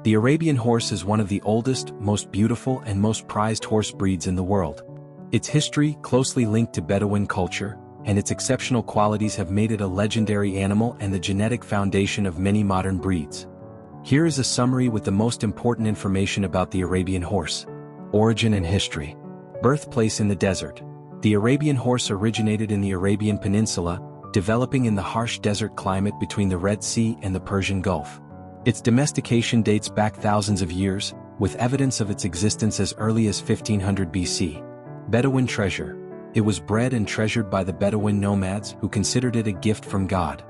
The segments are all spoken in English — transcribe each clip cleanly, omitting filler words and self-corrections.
The Arabian horse is one of the oldest, most beautiful and most prized horse breeds in the world. Its history, closely linked to Bedouin culture, and its exceptional qualities have made it a legendary animal and the genetic foundation of many modern breeds. Here is a summary with the most important information about the Arabian horse. Origin and history. Birthplace in the desert. The Arabian horse originated in the Arabian Peninsula, developing in the harsh desert climate between the Red Sea and the Persian Gulf. Its domestication dates back thousands of years, with evidence of its existence as early as 1500 BC. Bedouin treasure. It was bred and treasured by the Bedouin nomads who considered it a gift from God.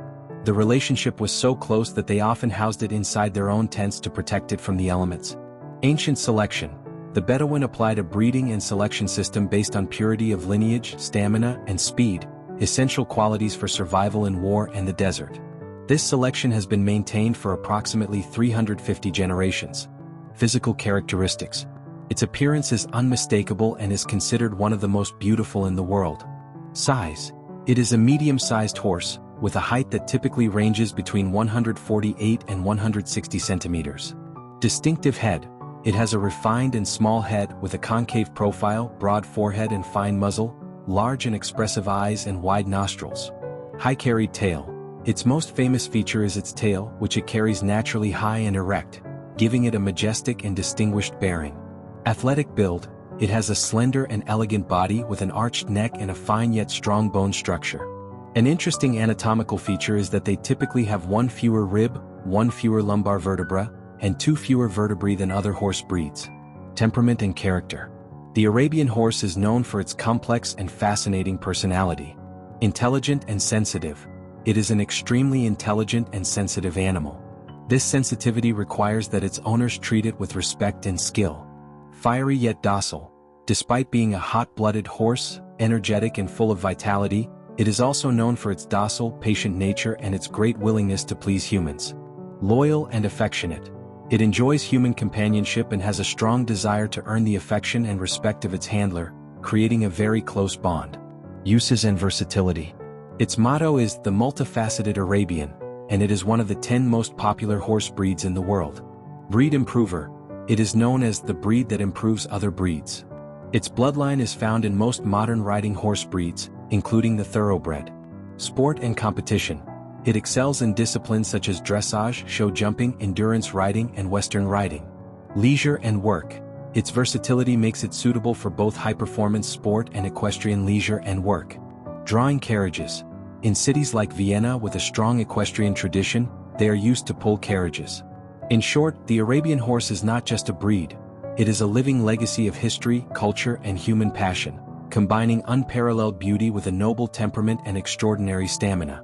The relationship was so close that they often housed it inside their own tents to protect it from the elements. Ancient selection. The Bedouin applied a breeding and selection system based on purity of lineage, stamina, and speed, essential qualities for survival in war and the desert. This selection has been maintained for approximately 350 generations. Physical characteristics. Its appearance is unmistakable and is considered one of the most beautiful in the world. Size. It is a medium-sized horse, with a height that typically ranges between 148 and 160 centimeters. Distinctive head. It has a refined and small head with a concave profile, broad forehead and fine muzzle, large and expressive eyes and wide nostrils. High-carried tail. Its most famous feature is its tail, which it carries naturally high and erect, giving it a majestic and distinguished bearing. Athletic build. It has a slender and elegant body with an arched neck and a fine yet strong bone structure. An interesting anatomical feature is that they typically have one fewer rib, one fewer lumbar vertebra, and two fewer vertebrae than other horse breeds. Temperament and character. The Arabian horse is known for its complex and fascinating personality. Intelligent and sensitive. It is an extremely intelligent and sensitive animal. This sensitivity requires that its owners treat it with respect and skill. Fiery yet docile. Despite being a hot-blooded horse, energetic and full of vitality, it is also known for its docile, patient nature and its great willingness to please humans. Loyal and affectionate. It enjoys human companionship and has a strong desire to earn the affection and respect of its handler, creating a very close bond. Uses and versatility. Its motto is the multifaceted Arabian, and it is one of the 10 most popular horse breeds in the world. Breed improver. It is known as the breed that improves other breeds. Its bloodline is found in most modern riding horse breeds, including the thoroughbred. Sport and competition. It excels in disciplines such as dressage, show jumping, endurance riding, and western riding. Leisure and work. Its versatility makes it suitable for both high-performance sport and equestrian leisure and work. Drawing carriages. In cities like Vienna with a strong equestrian tradition, they are used to pull carriages. In short, the Arabian horse is not just a breed. It is a living legacy of history, culture, and human passion, combining unparalleled beauty with a noble temperament and extraordinary stamina.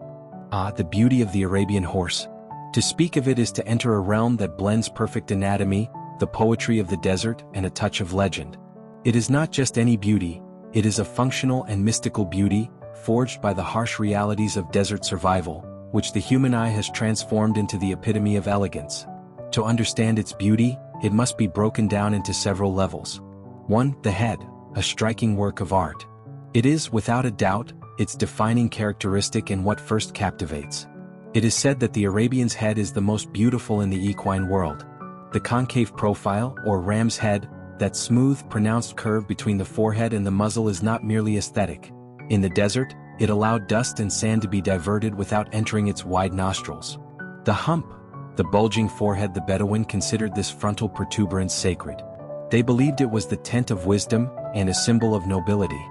Ah, the beauty of the Arabian horse. To speak of it is to enter a realm that blends perfect anatomy, the poetry of the desert, and a touch of legend. It is not just any beauty, it is a functional and mystical beauty, forged by the harsh realities of desert survival, which the human eye has transformed into the epitome of elegance. To understand its beauty, it must be broken down into several levels. 1. The head, a striking work of art. It is, without a doubt, its defining characteristic and what first captivates. It is said that the Arabian's head is the most beautiful in the equine world. The concave profile, or ram's head, that smooth, pronounced curve between the forehead and the muzzle is not merely aesthetic. In the desert, it allowed dust and sand to be diverted without entering its wide nostrils. The hump, the bulging forehead. The Bedouin considered this frontal protuberance sacred. They believed it was the tent of wisdom and a symbol of nobility.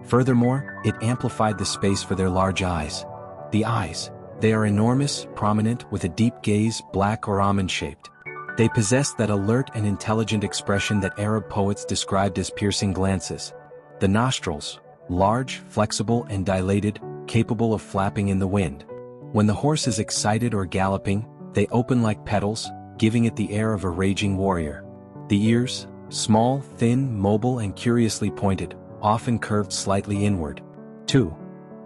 Furthermore, it amplified the space for their large eyes. The eyes, they are enormous, prominent, with a deep gaze, black or almond-shaped. They possess that alert and intelligent expression that Arab poets described as piercing glances. The nostrils, large, flexible and dilated, capable of flapping in the wind. When the horse is excited or galloping, they open like petals, giving it the air of a raging warrior. The ears, small, thin, mobile and curiously pointed, often curved slightly inward. 2.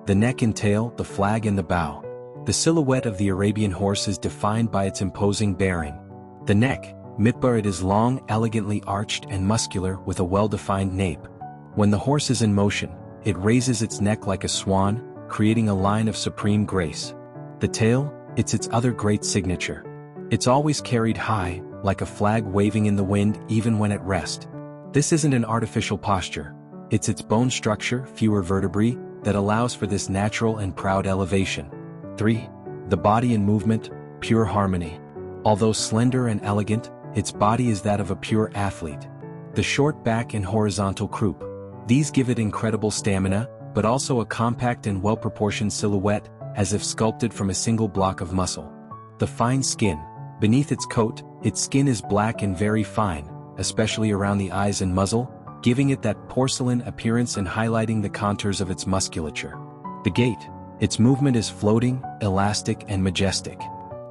The neck and tail, the flag and the bow. The silhouette of the Arabian horse is defined by its imposing bearing. The neck, mitbar, it is long, elegantly arched and muscular with a well-defined nape. When the horse is in motion, it raises its neck like a swan, creating a line of supreme grace. The tail, it's its other great signature. It's always carried high, like a flag waving in the wind even when at rest. This isn't an artificial posture. It's its bone structure, fewer vertebrae, that allows for this natural and proud elevation. 3. The body and movement, pure harmony. Although slender and elegant, its body is that of a pure athlete. The short back and horizontal croup. These give it incredible stamina, but also a compact and well-proportioned silhouette, as if sculpted from a single block of muscle. The fine skin. Beneath its coat, its skin is black and very fine, especially around the eyes and muzzle, giving it that porcelain appearance and highlighting the contours of its musculature. The gait. Its movement is floating, elastic and majestic.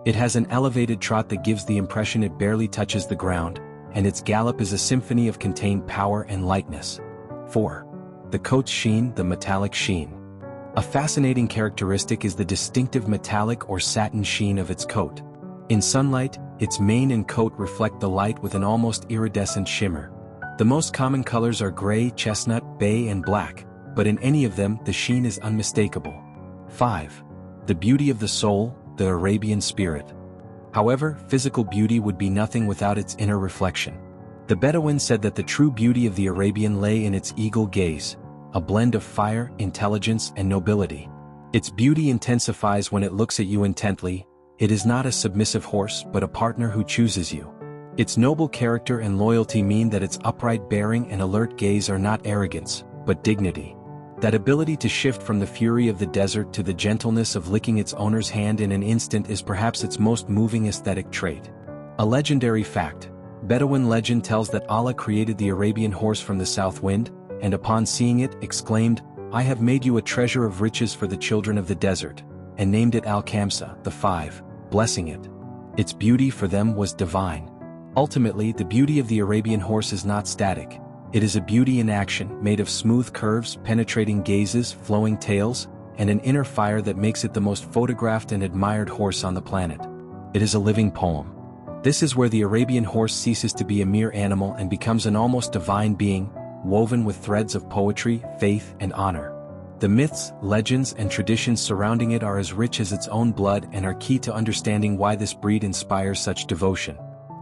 It has an elevated trot that gives the impression it barely touches the ground, and its gallop is a symphony of contained power and lightness. 4. The coat's sheen, the metallic sheen. A fascinating characteristic is the distinctive metallic or satin sheen of its coat. In sunlight, its mane and coat reflect the light with an almost iridescent shimmer. The most common colors are gray, chestnut, bay and black, but in any of them the sheen is unmistakable. 5. The beauty of the soul, the Arabian spirit. However, physical beauty would be nothing without its inner reflection. The Bedouin said that the true beauty of the Arabian lay in its eagle gaze, a blend of fire, intelligence and nobility. Its beauty intensifies when it looks at you intently. It is not a submissive horse but a partner who chooses you. Its noble character and loyalty mean that its upright bearing and alert gaze are not arrogance, but dignity. That ability to shift from the fury of the desert to the gentleness of licking its owner's hand in an instant is perhaps its most moving aesthetic trait. A legendary fact. Bedouin legend tells that Allah created the Arabian horse from the south wind, and upon seeing it, exclaimed, "I have made you a treasure of riches for the children of the desert," and named it Al-Kamsa, the five, blessing it. Its beauty for them was divine. Ultimately, the beauty of the Arabian horse is not static. It is a beauty in action, made of smooth curves, penetrating gazes, flowing tails, and an inner fire that makes it the most photographed and admired horse on the planet. It is a living poem. This is where the Arabian horse ceases to be a mere animal and becomes an almost divine being, woven with threads of poetry, faith, and honor. The myths, legends, and traditions surrounding it are as rich as its own blood and are key to understanding why this breed inspires such devotion.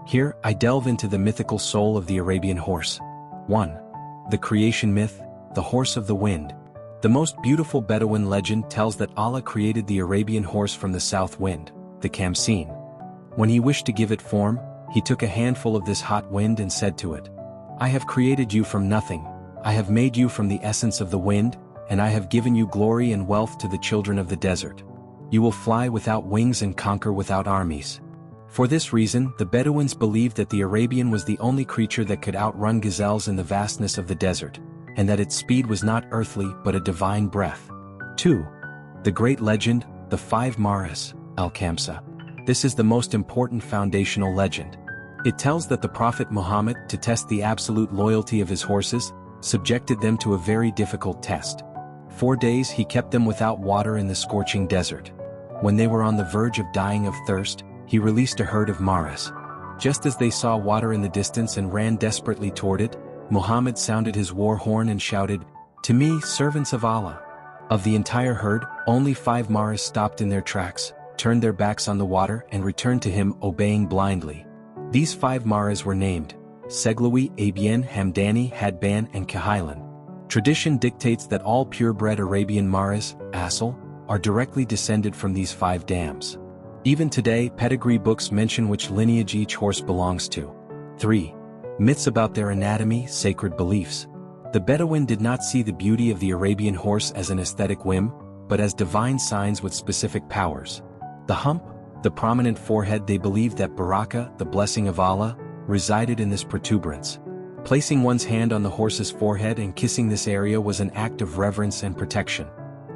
Here, I delve into the mythical soul of the Arabian horse. 1. The creation myth, the horse of the wind. The most beautiful Bedouin legend tells that Allah created the Arabian horse from the south wind, the Kamsin. When he wished to give it form, he took a handful of this hot wind and said to it, "I have created you from nothing, I have made you from the essence of the wind, and I have given you glory and wealth to the children of the desert. You will fly without wings and conquer without armies." For this reason, the Bedouins believed that the Arabian was the only creature that could outrun gazelles in the vastness of the desert, and that its speed was not earthly but a divine breath. 2. The great legend, the five Maras, Al-Kamsa. This is the most important foundational legend. It tells that the Prophet Muhammad, to test the absolute loyalty of his horses, subjected them to a very difficult test. 4 days he kept them without water in the scorching desert. When they were on the verge of dying of thirst, he released a herd of maras. Just as they saw water in the distance and ran desperately toward it, Muhammad sounded his war horn and shouted, "To me, servants of Allah." Of the entire herd, only 5 maras stopped in their tracks, turned their backs on the water and returned to him, obeying blindly. These 5 maras were named Seglawi, Abian, Hamdani, Hadban, and Kahailan. Tradition dictates that all purebred Arabian maras, Asl, are directly descended from these 5 dams. Even today, pedigree books mention which lineage each horse belongs to. 3. Myths about their anatomy, sacred beliefs. The Bedouin did not see the beauty of the Arabian horse as an aesthetic whim, but as divine signs with specific powers. The hump, the prominent forehead, they believed that Baraka, the blessing of Allah, resided in this protuberance. Placing one's hand on the horse's forehead and kissing this area was an act of reverence and protection.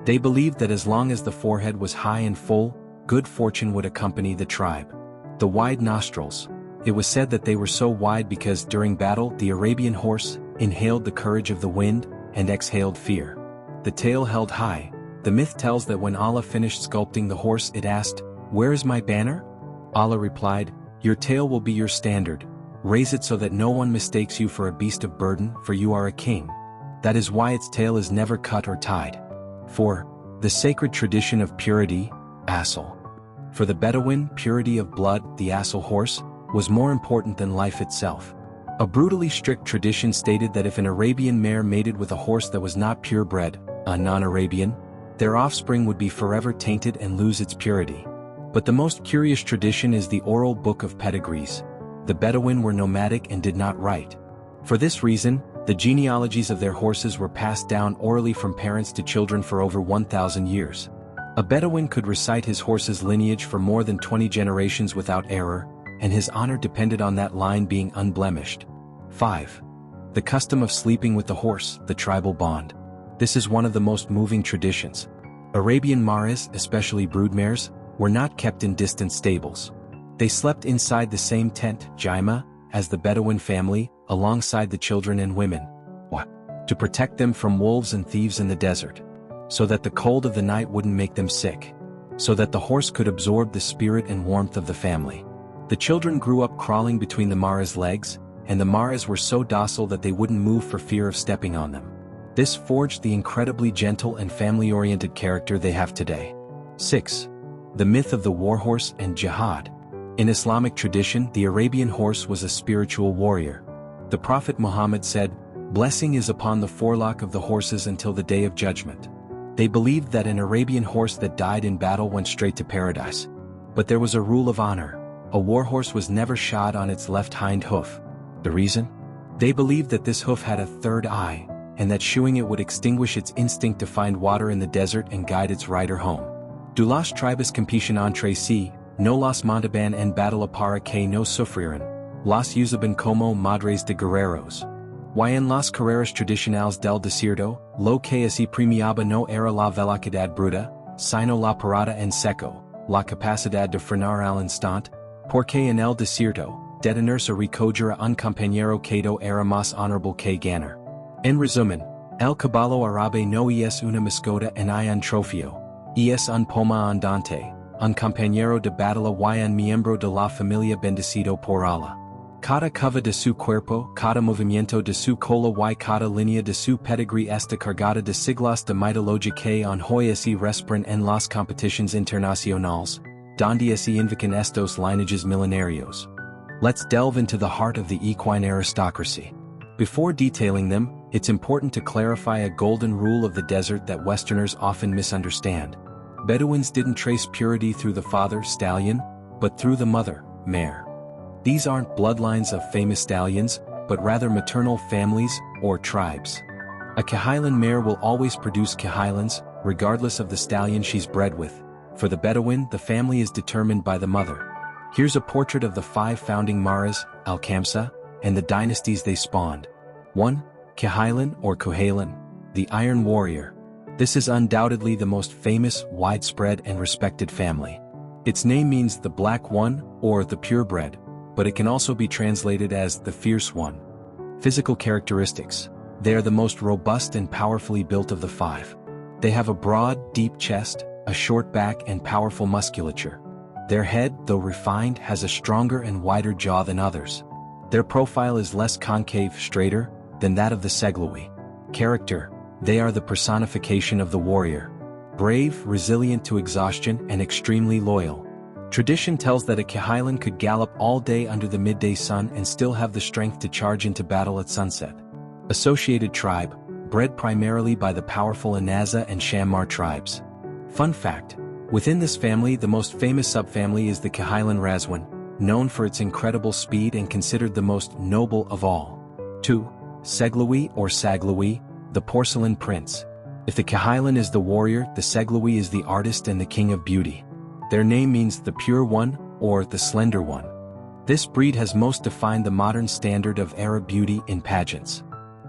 They believed that as long as the forehead was high and full, good fortune would accompany the tribe. The wide nostrils. It was said that they were so wide because during battle the Arabian horse inhaled the courage of the wind and exhaled fear. The tail held high. The myth tells that when Allah finished sculpting the horse, it asked, "Where is my banner?" Allah replied, "Your tail will be your standard. Raise it so that no one mistakes you for a beast of burden, for you are a king." That is why its tail is never cut or tied. 4. The sacred tradition of purity, Asl. For the Bedouin, purity of blood, the Asl horse, was more important than life itself. A brutally strict tradition stated that if an Arabian mare mated with a horse that was not purebred, a non-Arabian, their offspring would be forever tainted and lose its purity. But the most curious tradition is the oral book of pedigrees. The Bedouin were nomadic and did not write. For this reason, the genealogies of their horses were passed down orally from parents to children for over 1,000 years. A Bedouin could recite his horse's lineage for more than 20 generations without error, and his honor depended on that line being unblemished. 5. The custom of sleeping with the horse, the tribal bond. This is one of the most moving traditions. Arabian mares, especially broodmares, were not kept in distant stables. They slept inside the same tent, jaima, as the Bedouin family, alongside the children and women. To protect them from wolves and thieves in the desert. So that the cold of the night wouldn't make them sick. So that the horse could absorb the spirit and warmth of the family. The children grew up crawling between the mares' legs, and the mares were so docile that they wouldn't move for fear of stepping on them. This forged the incredibly gentle and family-oriented character they have today. 6. The myth of the warhorse and jihad. In Islamic tradition, the Arabian horse was a spiritual warrior. The Prophet Muhammad said, "Blessing is upon the forelock of the horses until the day of judgment." They believed that an Arabian horse that died in battle went straight to paradise. But there was a rule of honor. A warhorse was never shod on its left hind hoof. The reason? They believed that this hoof had a third eye, and that shoeing it would extinguish its instinct to find water in the desert and guide its rider home. "Du las tribus competition entre si, no las montaban en battle para que no sufrieran, las usaban como madres de guerreros. Y en las carreras tradicionales del desierto, lo que se premiaba no era la velocidad bruta, sino la parada en seco, la capacidad de frenar al instante, porque en el desierto, detenerse recoger a un compañero que era más honorable que ganar. En resumen, el caballo árabe no es una mascota en un trofeo, es un poma andante, un compañero de batalla y un miembro de la familia bendecido por Allah. Cada curva de su cuerpo, cada movimiento de su cola y cada línea de su pedigree está cargada de siglos de mitología que en hoy se respiran en las competiciones internacionales, donde se invocan estos lineages milenarios. Let's delve into the heart of the equine aristocracy. Before detailing them, it's important to clarify a golden rule of the desert that Westerners often misunderstand. Bedouins didn't trace purity through the father, stallion, but through the mother, mare. These aren't bloodlines of famous stallions, but rather maternal families, or tribes. A Kahailan mare will always produce Kahailans, regardless of the stallion she's bred with. For the Bedouin, the family is determined by the mother. Here's a portrait of the 5 founding maras, Al-Kamsa, and the dynasties they spawned. 1. Kahailan or Kohalan, the Iron Warrior. This is undoubtedly the most famous, widespread and respected family. Its name means the Black One, or the Purebred, but it can also be translated as the Fierce One. Physical characteristics. They are the most robust and powerfully built of the 5. They have a broad, deep chest, a short back and powerful musculature. Their head, though refined, has a stronger and wider jaw than others. Their profile is less concave, straighter, than that of the Seglawi. Character. They are the personification of the warrior. Brave, resilient to exhaustion, and extremely loyal. Tradition tells that a Kahailan could gallop all day under the midday sun and still have the strength to charge into battle at sunset. Associated tribe, bred primarily by the powerful Anaza and Shammar tribes. Fun fact. Within this family, the most famous subfamily is the Kahailan Razwan, known for its incredible speed and considered the most noble of all. 2. Seglawi or Saglawi, the porcelain prince. If the Kahailan is the warrior, the Seglawi is the artist and the king of beauty. Their name means the pure one, or the slender one. This breed has most defined the modern standard of Arab beauty in pageants.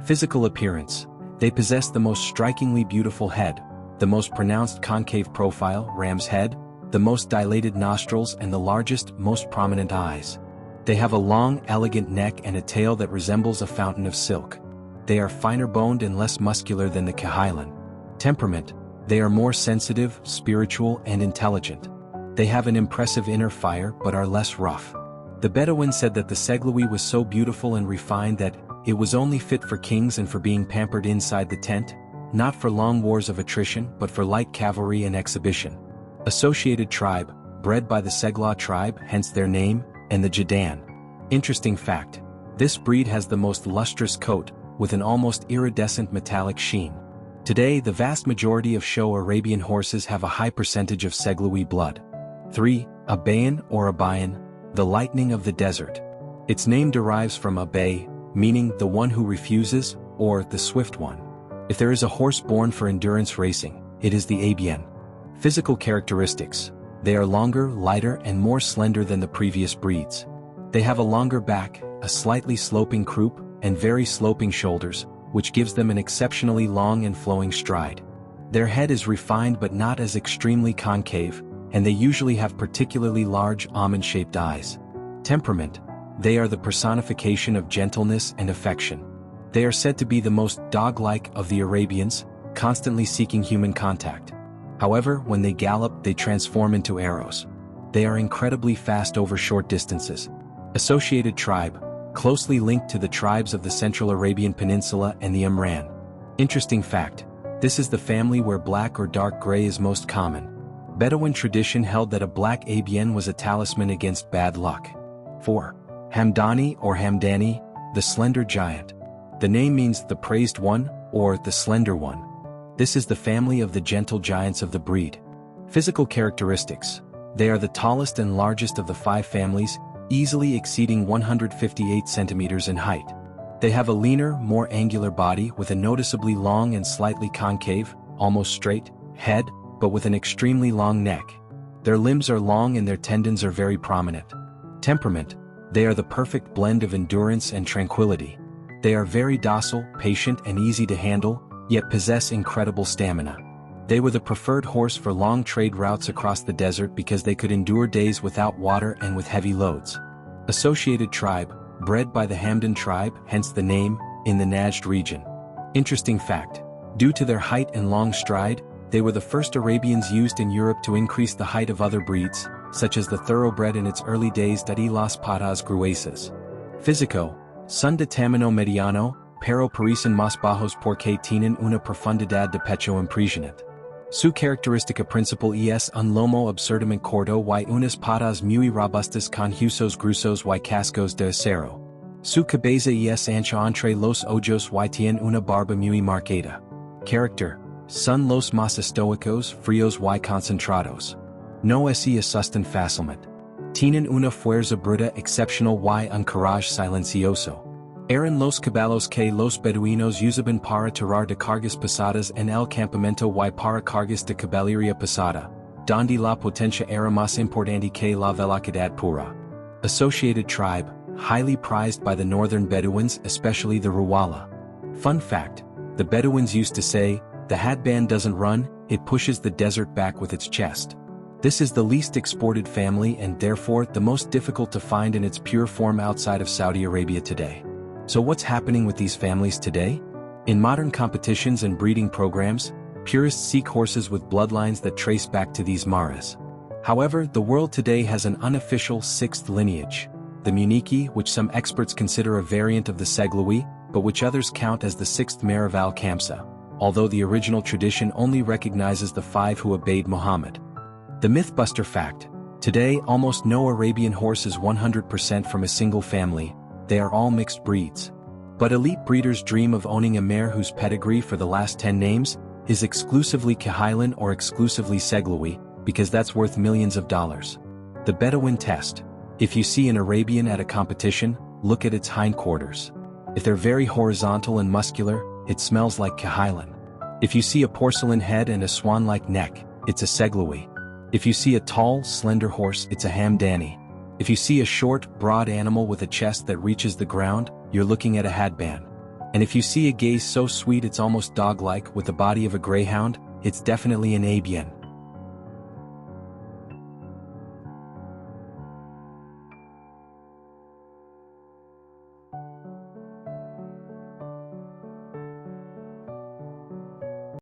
Physical appearance. They possess the most strikingly beautiful head, the most pronounced concave profile, ram's head, the most dilated nostrils and the largest, most prominent eyes. They have a long, elegant neck and a tail that resembles a fountain of silk. They are finer boned and less muscular than the Kahailan. Temperament. They are more sensitive, spiritual, and intelligent. They have an impressive inner fire but are less rough. The Bedouin said that the Seglawi was so beautiful and refined that it was only fit for kings and for being pampered inside the tent, not for long wars of attrition but for light cavalry and exhibition. Associated tribe, bred by the Segla tribe, hence their name, and the Jadan. Interesting fact. This breed has the most lustrous coat, with an almost iridescent metallic sheen. Today, the vast majority of show Arabian horses have a high percentage of Segloui blood. 3. Abayan or Abayan, the lightning of the desert. Its name derives from Abay, meaning the one who refuses, or the swift one. If there is a horse born for endurance racing, it is the Abayan. Physical characteristics. They are longer, lighter, and more slender than the previous breeds. They have a longer back, a slightly sloping croup, and very sloping shoulders, which gives them an exceptionally long and flowing stride. Their head is refined but not as extremely concave, and they usually have particularly large almond-shaped eyes. Temperament. They are the personification of gentleness and affection. They are said to be the most dog-like of the Arabians, constantly seeking human contact. However, when they gallop, they transform into arrows. They are incredibly fast over short distances. Associated tribe. Closely linked to the tribes of the Central Arabian Peninsula and the Amran. Interesting fact. This is the family where black or dark gray is most common. Bedouin tradition held that a black Abian was a talisman against bad luck. 4. Hamdani or Hamdani, the slender giant. The name means the praised one, or the slender one. This is the family of the gentle giants of the breed. Physical characteristics. They are the tallest and largest of the 5 families, easily exceeding 158 centimeters in height. They have a leaner, more angular body with a noticeably long and slightly concave, almost straight, head, but with an extremely long neck. Their limbs are long and their tendons are very prominent. Temperament. They are the perfect blend of endurance and tranquility. They are very docile, patient, and easy to handle, yet possess incredible stamina. They were the preferred horse for long trade routes across the desert because they could endure days without water and with heavy loads. Associated tribe, bred by the Hamdan tribe, hence the name, in the Najd region. Interesting fact. Due to their height and long stride, they were the first Arabians used in Europe to increase the height of other breeds, such as the thoroughbred in its early days y las patas gruesas. Físico. Son de tamaño mediano, pero parecen más bajos porque tienen una profundidad de pecho impresionante. Su característica principal es un lomo absurdamente corto y unas patas muy robustas con huesos gruesos y cascos de acero. Su cabeza es ancha entre los ojos y tiene una barba muy marcada. Character. Son los más estoicos, fríos y concentrados. No se asustan fácilmente. Tienen una fuerza bruta excepcional y un coraje silencioso. Eran los caballos que los beduinos usaban para tirar de cargas pesadas en el campamento y para cargas de caballería pesada, donde la potencia era más importante que la velocidad pura. Associated tribe, highly prized by the northern Bedouins, especially the Ruwala. Fun fact, the Bedouins used to say, the hadband doesn't run, it pushes the desert back with its chest. This is the least exported family and therefore the most difficult to find in its pure form outside of Saudi Arabia today. So what's happening with these families today? In modern competitions and breeding programs, purists seek horses with bloodlines that trace back to these maras. However, the world today has an unofficial 6th lineage, the Muniki, which some experts consider a variant of the Segloui, but which others count as the 6th mare of Al-Kamsa, although the original tradition only recognizes the 5 who obeyed Muhammad. The Mythbuster fact. Today almost no Arabian horse is 100% from a single family, they are all mixed breeds. But elite breeders dream of owning a mare whose pedigree for the last 10 names is exclusively Kahailan or exclusively Segloui, because that's worth millions of dollars. The Bedouin test. If you see an Arabian at a competition, look at its hindquarters. If they're very horizontal and muscular, it smells like Kahailan. If you see a porcelain head and a swan-like neck, it's a Segloui. If you see a tall, slender horse, it's a Hamdani. If you see a short, broad animal with a chest that reaches the ground, you're looking at a hadban. And if you see a gaze so sweet it's almost dog-like with the body of a greyhound, it's definitely an Abian.